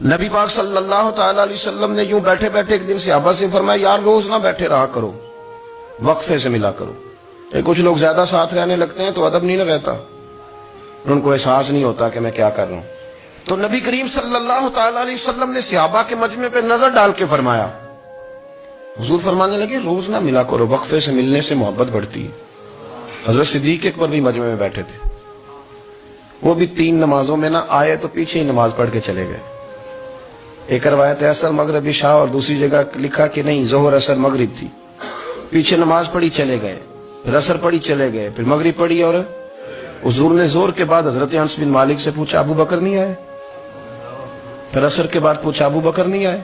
نبی پاک صلی اللہ تعالی علیہ وسلم نے یوں بیٹھے بیٹھے ایک دن صحابہ سے فرمایا یار روز نہ بیٹھے رہا کرو، وقفے سے ملا کرو۔ کچھ لوگ زیادہ ساتھ رہنے لگتے ہیں تو ادب نہیں نہ رہتا، ان کو احساس نہیں ہوتا کہ میں کیا کر رہا ہوں۔ تو نبی کریم صلی اللہ تعالی علیہ وسلم نے صحابہ کے مجمع پہ نظر ڈال کے فرمایا، حضور فرمانے لگے روز نہ ملا کرو، وقفے سے ملنے سے محبت بڑھتی ہے۔ حضرت صدیق اکبر بھی مجمع میں بیٹھے تھے، وہ بھی 3 نمازوں میں نہ آئے تو پیچھے ہی نماز پڑھ کے چلے گئے۔ ایک روایت عصر مغرب عشاء اور دوسری جگہ لکھا کہ نہیں ظہر عصر مغرب تھی، پیچھے نماز پڑھی چلے گئے، پھر عصر پڑھی چلے گئے، پھر مغرب پڑھی، اور حضور نے زور کے بعد حضرت انس بن مالک سے پوچھا ابو بکر نہیں آئے؟ پھر عصر کے بعد پوچھا ابو بکر نہیں آئے؟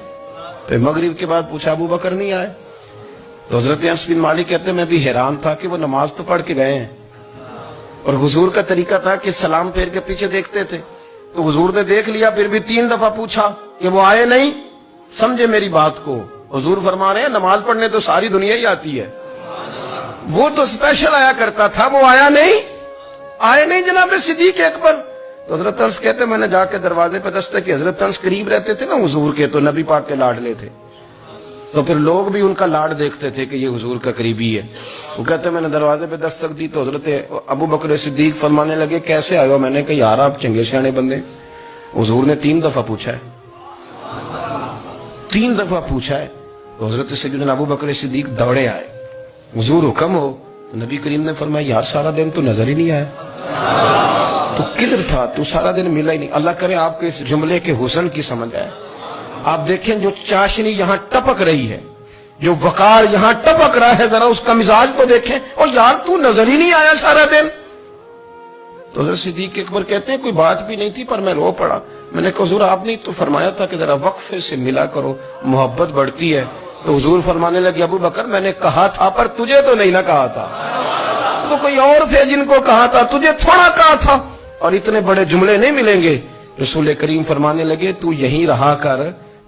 پھر مغرب کے بعد پوچھا ابو بکر نہیں آئے؟ تو حضرت انس بن مالک کہتے ہیں میں بھی حیران تھا کہ وہ نماز تو پڑھ کے گئے ہیں، اور حضور کا طریقہ تھا کہ سلام پھیر کے پیچھے دیکھتے تھے، تو حضور نے دیکھ لیا، پھر بھی 3 دفعہ پوچھا کہ وہ آئے نہیں؟ سمجھے میری بات کو؟ حضور فرما رہے ہیں نماز پڑھنے تو ساری دنیا ہی آتی ہے، وہ تو اسپیشل آیا کرتا تھا، وہ آیا نہیں؟ آئے نہیں جناب صدیق اکبر؟ تو حضرت انس کہتے ہیں میں نے جا کے دروازے پہ دستک کی، حضرت انس قریب رہتے تھے نا حضور کے، تو نبی پاک کے لاڈلے تھے، تو پھر لوگ بھی ان کا لاڈ دیکھتے تھے کہ یہ حضور کا قریبی ہے۔ وہ کہتے ہیں میں نے دروازے پہ دستک دی تو حضرت ابو بکر صدیق فرمانے لگے کیسے آئے ہو؟ میں نے کہا یار آپ چنگے سیانے بندے، حضور نے 3 دفعہ پوچھا ہے، 3 دفعہ پوچھا ہے۔ تو حضرت سیدنا ابو بکر صدیق دوڑے آئے، حضور حکم ہو؟ تو نبی کریم نے فرمایا یار سارا دن تو نظر ہی نہیں آیا، تو کدھر تھا تو؟ سارا دن ملا ہی نہیں۔ اللہ کرے آپ کے اس جملے کے حسن کی سمجھ آئے۔ آپ دیکھیں جو چاشنی یہاں ٹپک رہی ہے، جو وقار یہاں ٹپک رہا ہے، ذرا اس کا مزاج کو دیکھیں، اور یار تو نظر ہی نہیں آیا سارا دن۔ تو حضرت صدیق اکبر کہتے ہیں کوئی بات بھی نہیں تھی پر میں رو پڑا۔ میں نے کہا حضور آپ نے تو فرمایا تھا کہ ذرا وقفے سے ملا کرو، محبت بڑھتی ہے۔ تو حضور فرمانے لگے ابو بکر میں نے کہا تھا پر تجھے تو نہیں نہ کہا تھا، تو کوئی اور تھے جن کو کہا تھا، تجھے تھوڑا کہا تھا، اور اتنے بڑے جملے نہیں ملیں گے۔ رسول کریم فرمانے لگے تو یہیں رہا کر،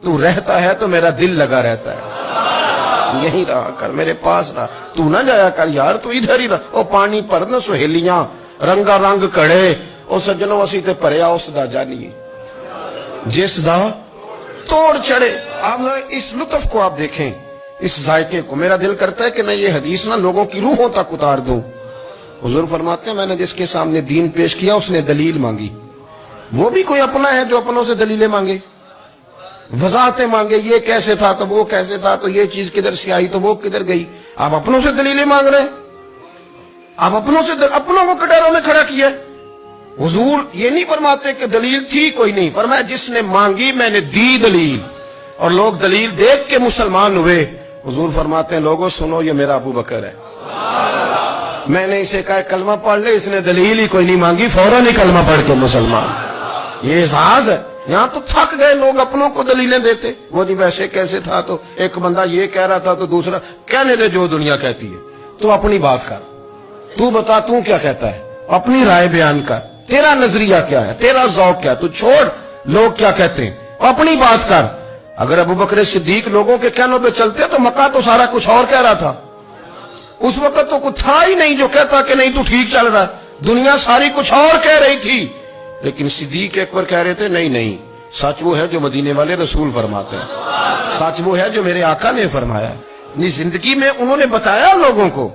تو رہتا ہے تو میرا دل لگا رہتا ہے، یہیں رہا کر، میرے پاس رہا، تو نہ جایا کر یار، تو ادھر ہی رہا۔ او پانی پر نہ سہیلیاں رنگا رنگ کڑے، او سجنوں اسی تے پریا اس دا جانیے جس دا توڑ چڑھے۔ آپ اس لطف کو آپ دیکھیں، اس ذائقے کو۔ میرا دل کرتا ہے کہ میں یہ حدیث نہ لوگوں کی روحوں تک اتار دوں۔ حضور فرماتے ہیں میں نے جس کے سامنے دین پیش کیا اس نے دلیل مانگی، وہ بھی کوئی اپنا ہے جو اپنوں سے دلیلیں مانگے، وضاحتیں مانگے، یہ کیسے تھا تو وہ کیسے تھا، تو یہ چیز کدھر سے آئی تو وہ کدھر گئی۔ آپ اپنوں سے دلیلیں مانگ رہے ہیں، آپ اپنوں سے اپنوں کو کٹوروں میں کھڑا کیا۔ حضور یہ نہیں فرماتے کہ دلیل تھی کوئی نہیں، فرمایا جس نے مانگی میں نے دی دلیل، اور لوگ دلیل دیکھ کے مسلمان ہوئے۔ حضور فرماتے ہیں لوگوں سنو یہ میرا ابو بکر ہے، میں نے اسے کہا کلمہ پڑھ لے، اس نے دلیل ہی کوئی نہیں مانگی، فوراً ہی کلمہ پڑھ کے مسلمان۔ یہ احساس ہے۔ یہاں تو تھک گئے لوگ اپنوں کو دلیلیں دیتے، وہ جی ویسے کیسے تھا، تو ایک بندہ یہ کہہ رہا تھا تو دوسرا کہنے دے جو دنیا کہتی ہے، تو اپنی بات کر، تو بتا تو کیا کہتا ہے، اپنی رائے بیان کر، تیرا نظریہ کیا ہے، تیرا ذوق کیا ہے، تو چھوڑ لوگ کیا کہتے ہیں، اپنی بات کر۔ اگر ابو بکر صدیق لوگوں کے کہنوں پہ چلتے تو مکہ تو سارا کچھ اور کہہ رہا تھا، اس وقت تو کچھ تھا ہی نہیں جو کہتا کہ نہیں تو ٹھیک چل رہا ہے، دنیا ساری کچھ اور کہہ رہی تھی، لیکن صدیق ایک بار کہہ رہے تھے نہیں نہیں، سچ وہ ہے جو مدینے والے رسول فرماتے ہیں، سچ وہ ہے جو میرے آقا نے فرمایا۔ اپنی زندگی میں انہوں نے بتایا لوگوں کو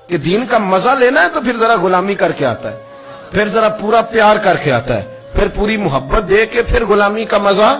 کہ دین کا مزہ لینا ہے تو پھر ذرا غلامی کر کے آتا ہے، پھر ذرا پورا پیار کر کے آتا ہے، پھر پوری محبت دے کے پھر غلامی کا مزہ